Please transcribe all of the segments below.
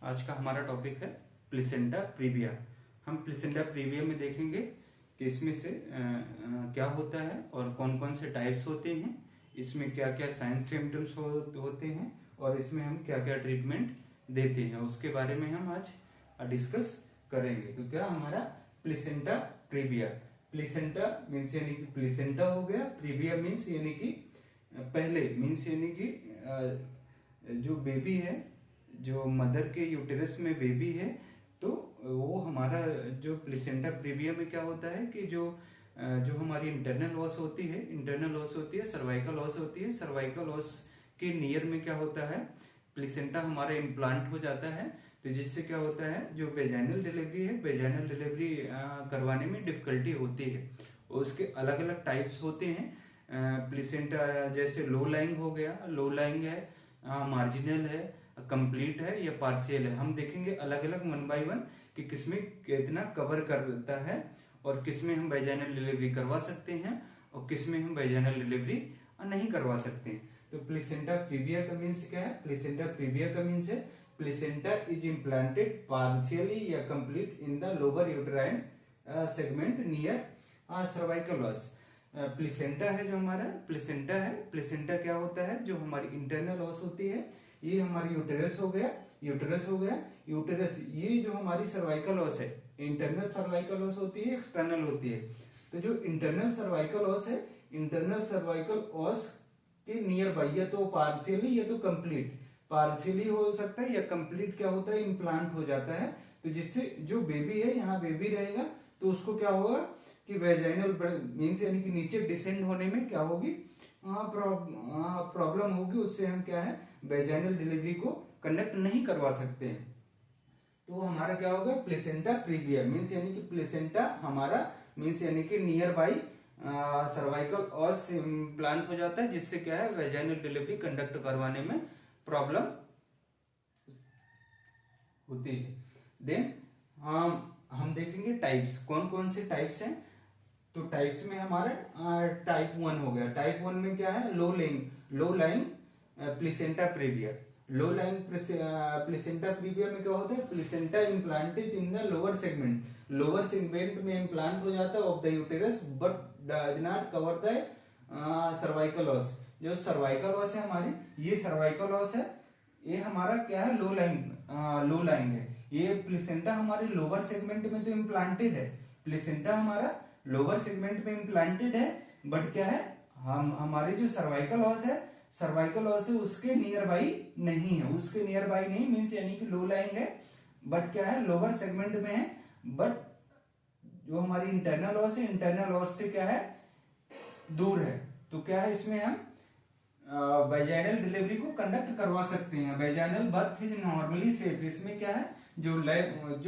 आज का हमारा टॉपिक है प्लेसेंटा प्रीविया। हम प्लेसेंटा प्रीविया में देखेंगे कि इसमें से क्या होता है और कौन कौन से टाइप्स होते हैं, इसमें क्या क्या साइन सिम्टम्स होते हैं और इसमें हम क्या क्या ट्रीटमेंट देते हैं, उसके बारे में हम आज डिस्कस करेंगे। तो क्या हमारा प्लेसेंटा प्रीविया, प्लेसेंटा मीन्स यानी कि प्लेसेंटा हो गया, प्रीविया मीन्स यानी कि पहले, मीन्स यानी कि जो बेबी है, जो मदर के यूटेरस में बेबी है, तो वो हमारा जो प्लेसेंटा प्रीविया में क्या होता है कि जो हमारी इंटरनल लॉस होती है, सर्वाइकल लॉस होती है। सर्वाइकल लॉस के नियर में क्या होता है, प्लेसेंटा हमारा इम्प्लांट हो जाता है। तो जिससे क्या होता है, जो वेजाइनल डिलीवरी है, वेजाइनल डिलीवरी करवाने में डिफिकल्टी होती है। उसके अलग अलग टाइप्स होते हैं प्लेसेंटा, जैसे लो लाइंग हो गया, लो लाइंग है, मार्जिनल है, कंप्लीट है या पार्शियल है। हम देखेंगे अलग अलग वन बाय वन कि किसमें कितना कवर करता है और किसमें हम वेजाइनल डिलीवरी करवा सकते हैं और किसमें हम वेजाइनल डिलीवरी नहीं करवा सकते हैं। तो प्लेसेंटा प्रीविया का मीन्स क्या है, प्लेसेंटा प्रीविया का मीन्स है प्लेसेंटा इज इम्प्लांटेड पार्शियली या complete in the lower uterine segment near cervical loss. Placenta है जो हमारा प्लेसेंटा है, प्लेसेंटा क्या होता है, जो हमारी इंटरनल लॉस होती है, ये हमारी यूटेरस हो गया, यूटेरस ये जो हमारी सर्वाइकल लॉस है, इंटरनल सर्वाइकल लॉस होती है, एक्सटर्नल होती है। तो जो इंटरनल सर्वाइकल लॉस है, इंटरनल सर्वाइकल लॉस के नियर बाई या तो पार्शियली या तो कंप्लीट, पार्शियली हो सकता है या कंप्लीट क्या होता है, इम्प्लांट हो जाता है। तो जिससे जो बेबी है, यहाँ बेबी रहेगा तो उसको क्या होगा कि वेजाइनल मीन्स यानी कि नीचे डिसेंड होने में क्या होगी, प्रॉब्लम होगी। उससे हम क्या है, वेजाइनल डिलीवरी को कंडक्ट नहीं करवा सकते हैं। तो हमारा क्या होगा, प्लेसेंटा प्रीविया मीन्स यानी कि प्लेसेंटा हमारा मीन्स यानी कि नियर बाई सर्वाइकल ऑस इम्प्लांट हो जाता है, जिससे क्या है, वेजाइनल डिलीवरी कंडक्ट करवाने में प्रॉब्लम होती है। देन हम देखेंगे टाइप्स, कौन कौन से टाइप्स हैं। तो टाइप्स में हमारा टाइप 1 हो गया। टाइप 1 में क्या है, low lying placenta previa. Low lying placenta previa में क्या होता है, placenta implanted in the lower segment में इम्प्लांट हो जाता है of the uterus but does not cover the cervical loss. जो सर्वाइकल लॉस है हमारी, ये सर्वाइकल लॉस है, ये हमारा क्या है, लो लाइंग है। ये प्लेसेंटा हमारे लोअर सेगमेंट में तो इम्प्लांटेड है, प्लेसेंटा हमारा लोअर सेगमेंट में इम्प्लांटेड है, बट क्या है, हमारे जो सर्वाइकल लॉस है उसके नियर बाई नहीं है, उसके नियर बाई नहीं मीन्स यानी कि लो लाइंग है, बट क्या है, लोअर सेगमेंट में है। बट जो हमारी इंटरनल लॉस है, इंटरनल लॉस से क्या है, दूर है। तो क्या है, इसमें हम वेजाइनल डिलीवरी को कंडक्ट करवा सकते हैं। Vaginal birth is normally safe. इसमें क्या है, जो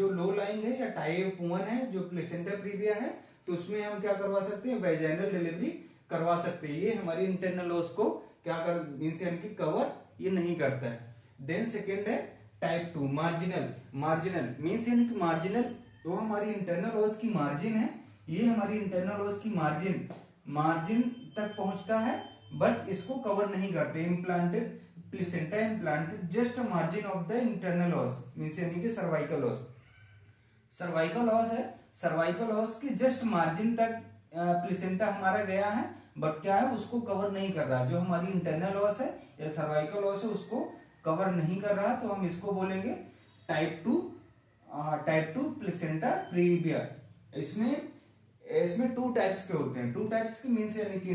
लो लाइंग है या टाइप 1 है, जो प्लेसेंटा प्रीविया है, तो उसमें हम क्या करवा सकते हैं, वेजाइनल डिलीवरी करवा सकते हैं। ये हमारी इंटरनल लॉस को क्या कर मीन्स यानी कि कवर ये नहीं करता है। देन सेकेंड है टाइप 2 मार्जिनल मीन्स यानी कि मार्जिनल, तो हमारी इंटरनल लॉस की मार्जिन है, ये हमारी इंटरनल लॉस की मार्जिन तक पहुंचता है, बट इसको कवर नहीं करते। Implanted placenta implanted just margin of the internal loss means यानी कि सर्वाइकल लॉस है, सर्वाइकल लॉस के जस्ट मार्जिन तक प्लेसेंटा हमारा गया है, बट क्या है, उसको कवर नहीं कर रहा। जो हमारी इंटरनल लॉस है या सर्वाइकल लॉस है उसको कवर नहीं कर रहा, तो हम इसको बोलेंगे टाइप 2 प्लेसेंटा प्रीविया। इसमें 2 टाइप्स के होते हैं, 2 टाइप्स के मीन्स यानी कि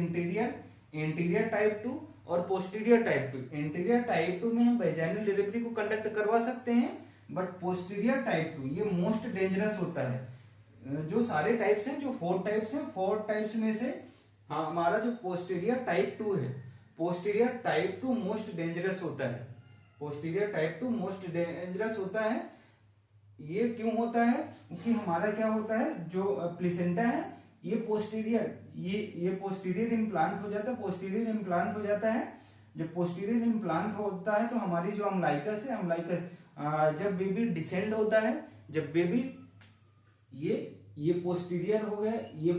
इंटीरियर टाइप 2 और पोस्टीरियर टाइप 2। इंटीरियर टाइप 2 में हम वेजाइनल डिलीवरी को कंडक्ट करवा सकते हैं, बट पोस्टीरियर टाइप 2 ये मोस्ट डेंजरस होता है। जो सारे टाइप्स हैं, जो 4 टाइप्स हैं, 4 टाइप्स में से हमारा जो पोस्टीरियर टाइप 2 है, पोस्टीरियर टाइप 2 मोस्ट डेंजरस होता है। पोस्टीरियर टाइप 2 मोस्ट डेंजरस होता है। ये क्यों होता है, क्योंकि हमारा क्या होता है, जो प्लेसेंटा है ये पोस्टीरियर इम्प्लांट हो जाता है, पोस्टीरियर इम्प्लांट हो जाता है। जब पोस्टीरियर इम्प्लांट होता है तो हमारी जो अम्लाइकस है, जब बेबी डिसेंड होता है, जब बेबी ये पोस्टीरियर हो गया, ये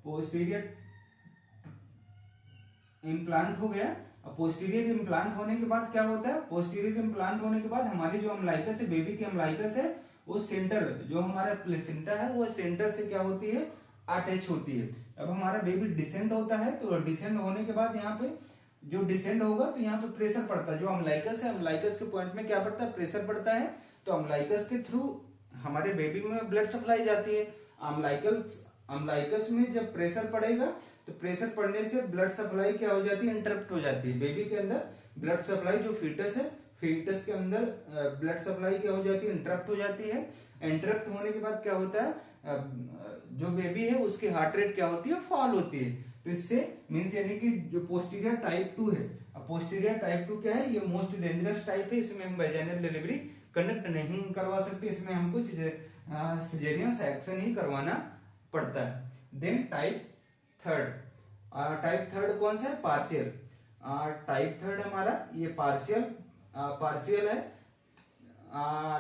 पोस्टीरियर इम्प्लांट हो गया, अब पोस्टीरियर इम्प्लांट होने के बाद क्या होता है, पोस्टीरियर इम्प्लांट होने के बाद हमारी जो अम्लाइकस है, बेबी की अम्लाइकस है, वो सेंटर जो हमारा प्लेसेंटा है वो सेंटर से क्या होती है, अटैच होती है। अब हमारा बेबी डिसेंड होता है, तो डिसेंड होने के बाद यहाँ पे जो डिसेंड होगा तो यहाँ पे प्रेशर पड़ता है, जो अम्लाइकस है, अम्लाइकस के पॉइंट में क्या पड़ता है, प्रेशर पड़ता है। तो अम्लाइकस के थ्रू हमारे बेबी में ब्लड सप्लाई जाती है। अम्लाइकस में जब प्रेशर पड़ेगा तो प्रेशर पड़ने से ब्लड सप्लाई क्या हो जाती है, इंटरप्ट हो जाती है। बेबी के अंदर ब्लड सप्लाई, जो फीटस है, फीटस के अंदर ब्लड सप्लाई क्या हो जाती है, इंटरप्ट हो जाती है। इंटरप्ट होने के बाद क्या होता है, जो बेबी है उसकी हार्ट रेट क्या होती है, फॉल होती है। तो इससे मीन्स यानी कि जो पोस्टीरियर टाइप 2 है, अब पोस्टीरियर टाइप 2 क्या है, ये मोस्ट डेंजरस टाइप है। इसमें हम वेजाइनल डिलीवरी कंडक्ट नहीं करवा सकते, इसमें हमको सिजेरियन सेक्शन ही करवाना पड़ता है। देन टाइप थर्ड कौन सा है, पार्शियल। टाइप थर्ड हमारा ये पार्शियल है।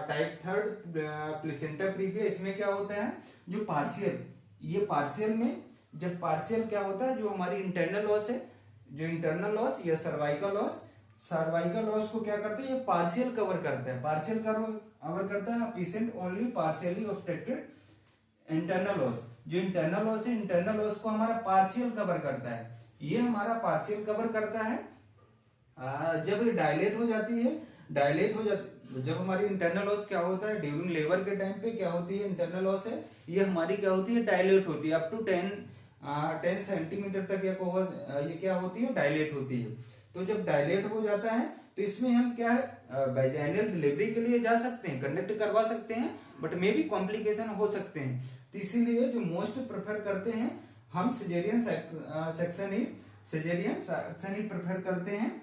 टाइप थर्ड प्लेसेंटा प्रीविया, इसमें क्या होता है, जो पार्शियल, ये पार्शियल में जब पार्शियल क्या होता है, जो हमारी इंटरनल लॉस है, जो इंटरनल लॉस या सर्वाइकल लॉस को क्या करते हैं, ये पार्शियल कवर करता है, पार्शियल कवर करता है। Patient only partially obstructed internal loss, जो इंटरनल लॉस है, इंटरनल लॉस को हमारा पार्शियल कवर करता है, ये हमारा पार्शियल कवर करता है। जब ये डायलेट हो जाती, जब हमारी इंटरनल लॉस क्या होता है, ड्यूरिंग लेबर के टाइम पे क्या होती है, इंटरनल लॉस है, ये हमारी क्या होती है, डायलेट होती है। अप टू 10 सेंटीमीटर तक ये क्या होती है, डायलेट होती है। तो जब डायलेट हो जाता है तो इसमें हम क्या है, वेजाइनल डिलीवरी के लिए जा सकते हैं, कंडक्ट करवा सकते हैं, बट मे भी कॉम्प्लिकेशन हो सकते हैं। तो इसीलिए जो मोस्ट प्रेफर करते हैं हम सिजेरियन सेक्शन ही प्रेफर करते हैं।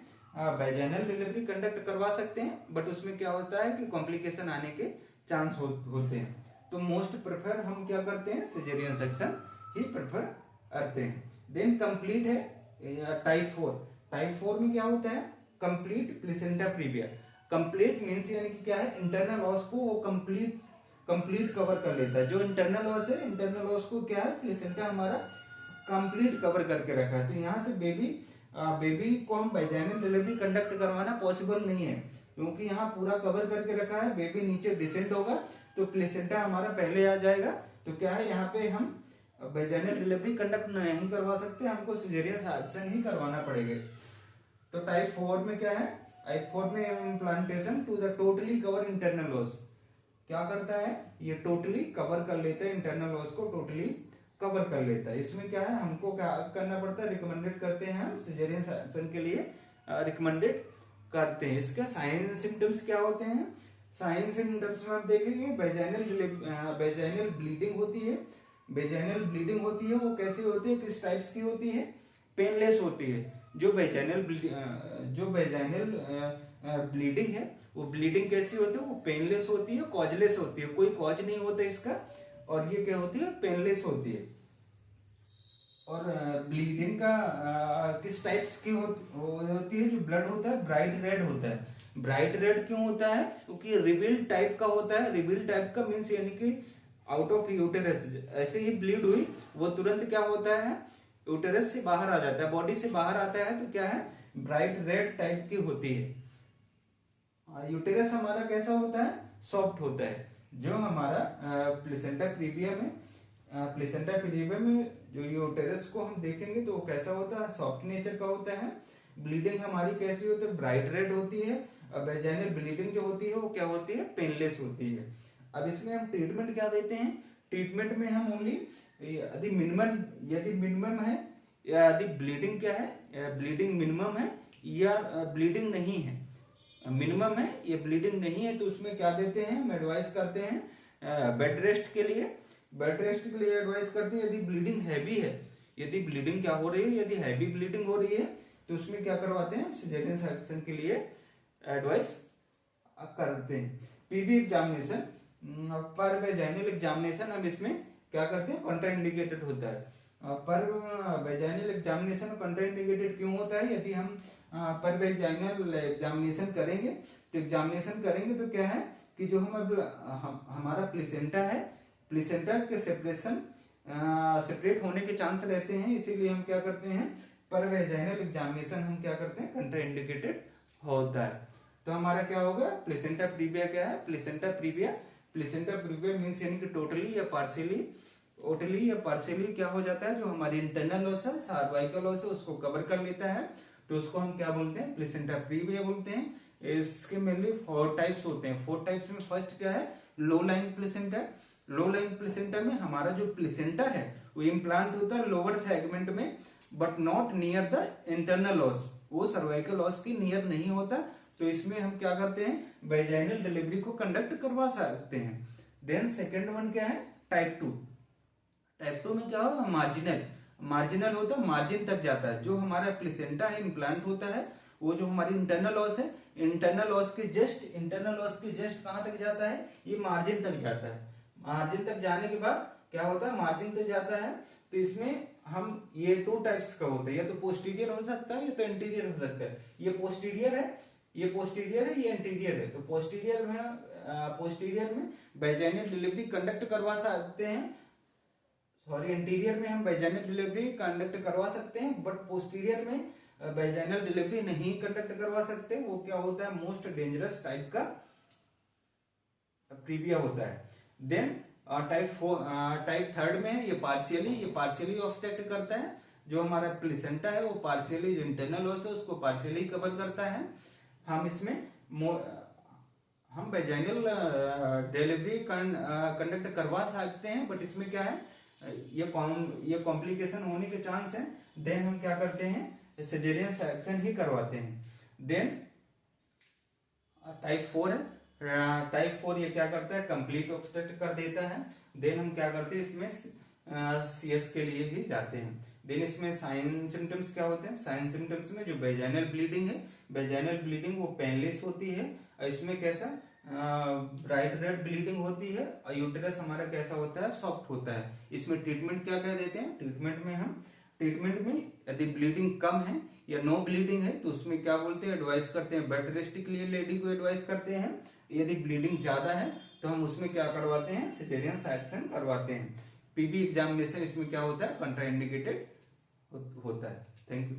वेजाइनल डिलीवरी कंडक्ट करवा सकते हैं, बट उसमें क्या होता है कि कॉम्प्लिकेशन आने के चांस होते हैं। तो मोस्ट प्रेफर हम क्या करते हैं, सिजेरियन सेक्शन ही प्रेफर करते हैं। देन कंप्लीट है टाइप 4 में क्या होता है, complete placenta previa. Complete means यानी कि क्या है, इंटरनल लॉस को वो कंप्लीट कवर कर लेता है। जो इंटरनल लॉस है, इंटरनल लॉस को क्या है, प्लेसेंटा हमारा कंप्लीट कवर करके रखा है। तो यहाँ से बेबी को हम वेजाइनल डिलीवरी कंडक्ट करवाना पॉसिबल नहीं है, क्योंकि यहाँ पूरा कवर करके रखा है। बेबी नीचे डिसेंड होगा तो प्लेसेंटा हमारा पहले आ जाएगा। तो क्या है, यहाँ पे हम वेजाइनल डिलीवरी कंडक्ट नहीं करवा सकते, हमको सिजेरियन सेक्शन ही करवाना पड़ेगा। तो टाइप 4 में क्या है, टाइप 4 में implantation to the totally cover internal loss क्या करता है, ये टोटली कवर कर लेता है, इंटरनल लॉस को टोटली कवर कर लेता है। इसमें क्या है, हमको क्या करना पड़ता है, रिकमेंडेड करते हैं हम सिजेरियन सेक्शन के लिए रिकमेंडेड करते हैं। इसके साइन सिम्टम्स क्या होते हैं, साइन सिम्टम्स में आप देखेंगे वेजाइनल ब्लीडिंग होती है। वेजाइनल ब्लीडिंग होती है, वो कैसी होती है, किस टाइप्स की होती है, पेनलेस होती है। जो वेजाइनल ब्लीडिंग है, वो ब्लीडिंग कैसी होती है, वो पेनलेस होती है, कॉजलेस होती है, कोई कॉज नहीं होता इसका, और ये क्या होती है, पेनलेस होती है। और ब्लीडिंग का किस टाइप्स की होती है, जो ब्लड होता है ब्राइट रेड होता है। ब्राइट रेड क्यों होता है, क्योंकि रिवील टाइप का होता है। रिवील टाइप का मीन्स यानी कि आउट ऑफ यूटेरस, ऐसे ही ब्लीड हुई वो तुरंत क्या होता है, यूटेरस से बाहर आ जाता है, बॉडी से बाहर आता है, तो क्या है, ब्राइट रेड टाइप की होती है। यूटेरस हमारा कैसा होता है, सॉफ्ट होता है। जो हमारा प्लेसेंटा प्रीविया में जो यूटेरस को हम देखेंगे तो वो कैसा होता है, सॉफ्ट नेचर का होता है। ब्लीडिंग हमारी कैसी होती है, ब्राइट रेड होती है। वेजाइनल ब्लीडिंग जो होती है वो क्या होती है, पेनलेस होती है। अब इसमें हम ट्रीटमेंट क्या देते हैं, ट्रीटमेंट में हम ओनली यदि मिनिमम है, या यदि ब्लीडिंग क्या है, ब्लीडिंग मिनिमम है या ब्लीडिंग नहीं है, मिनिमम है ये ब्लीडिंग नहीं है, तो उसमें क्या देते हैं, हम एडवाइस करते हैं बेड रेस्ट के लिए एडवाइस करते हैं। यदि ब्लीडिंग हैवी है, यदि ब्लीडिंग क्या हो रही है, यदि हैवी ब्लीडिंग हो रही है, तो उसमें क्या करवाते हैं, सिजेरियन सेक्शन के लिए एडवाइस करते हैं। पीबी एग्जामिनेशन पर वेजाइनल एग्जामिनेशन, हम इसमें क्या करते हैं, कॉन्ट्राइंडिकेटेड होता है। पर वेजाइनल एग्जामिनेशन कॉन्ट्राइंडिकेटेड क्यों होता है, यदि हम पर वेजाइनल एग्जामिनेशन करेंगे तो क्या है कि जो हमारा प्लेसेंटा है, प्लेसेंटा के सेपरेट होने के चांस रहते हैं। इसीलिए हम क्या करते हैं, पर वेजाइनल एग्जामिनेशन हम क्या करते हैं, कंट्राइंडिकेटेड होता है। तो हमारा क्या होगा, प्लेसेंटा प्रीविया क्या है, प्लेसेंटा प्रीविया मीन्स यानी कि टोटली या पार्शियली क्या हो जाता है, जो हमारी इंटरनल लॉस है, सर्वाइकल लॉस है, उसको कवर कर लेता है, तो उसको हम क्या बोलते हैं, प्लेसेंटा प्रीविया बोलते हैं। इसके मेनली 4 टाइप्स होते हैं। 4 टाइप्स में फर्स्ट क्या है, low lying placenta. Low lying placenta में हमारा जो प्लेसेंटा है वो इम्प्लांट होता है लोअर सेगमेंट में, but not near the internal loss, वो सर्वाइकल लॉस की नियर नहीं होता। तो इसमें हम क्या करते हैं, वेजाइनल डिलीवरी को कंडक्ट करवा सकते हैं। देन सेकेंड वन क्या है, टाइप 2। टाइप 2 में क्या होगा, मार्जिनल होता है, मार्जिन तक जाता है। जो हमारा प्लेसेंटा है इम्प्लांट होता है, वो जो हमारी इंटरनल लॉस है, इंटरनल लॉस के जस्ट कहां तक जाता है, ये मार्जिन तक जाता है। मार्जिन तक जाने के बाद क्या होता है, मार्जिन तक जाता है। तो इसमें हम ये 2 टाइप्स का होता है, या तो पोस्टीरियर हो सकता है या तो एंटीरियर हो सकता है। ये पोस्टीरियर है, ये एंटीरियर है। तो पोस्टीरियर में वेजाइनल डिलीवरी कंडक्ट करवा सकते हैं, सॉरी एंटीरियर में हम वेजाइनल डिलीवरी कंडक्ट करवा सकते हैं, बट पोस्टीरियर में वेजाइनल डिलीवरी नहीं कंडक्ट करवा सकते। वो क्या होता है, मोस्ट डेंजरस टाइप का प्रीविया होता है। देन टाइप 3 में है, ये पार्शियली ऑब्स्ट्रक्ट करता है। जो हमारा प्लेसेंटा है वो पार्शियली, जो इंटरनल लॉस है उसको पार्शियली कवर करता है। हम इसमें हम वेजाइनल डिलीवरी कंडक्ट करवा सकते हैं, बट इसमें क्या है, ये कॉम्प्लिकेशन होने के चांस है। देन हम क्या करते हैं, सिजेरियन सेक्शन ही करवाते हैं। देन टाइप 4 है, टाइप 4 ये क्या करता है, कंप्लीट ऑब्स्ट्रक्ट कर देता है। देन हम क्या करते हैं, इसमें सीएस के लिए ही जाते हैं। देन इसमें साइन सिम्टम्स क्या होते हैं, साइन सिम्टम्स में जो वेजाइनल ब्लीडिंग है, वेजाइनल ब्लीडिंग वो पेनलेस होती है। और इसमें कैसा, ब्राइट रेड ब्लीडिंग होती है। और यूटेरस हमारा कैसा होता है, सॉफ्ट होता है। इसमें ट्रीटमेंट क्या क्या देते हैं, ट्रीटमेंट में यदि ब्लीडिंग कम है या नो ब्लीडिंग है तो उसमें क्या बोलते हैं, एडवाइस करते हैं, बेड रेस्ट के लिए लेडी को एडवाइस करते हैं। यदि ब्लीडिंग ज्यादा है तो हम उसमें क्या करवाते हैं, सिजेरियन सेक्शन करवाते हैं। पीबी एग्जामिनेशन इसमें क्या होता है, कंट्राइंडिकेटेड होता है। Thank you.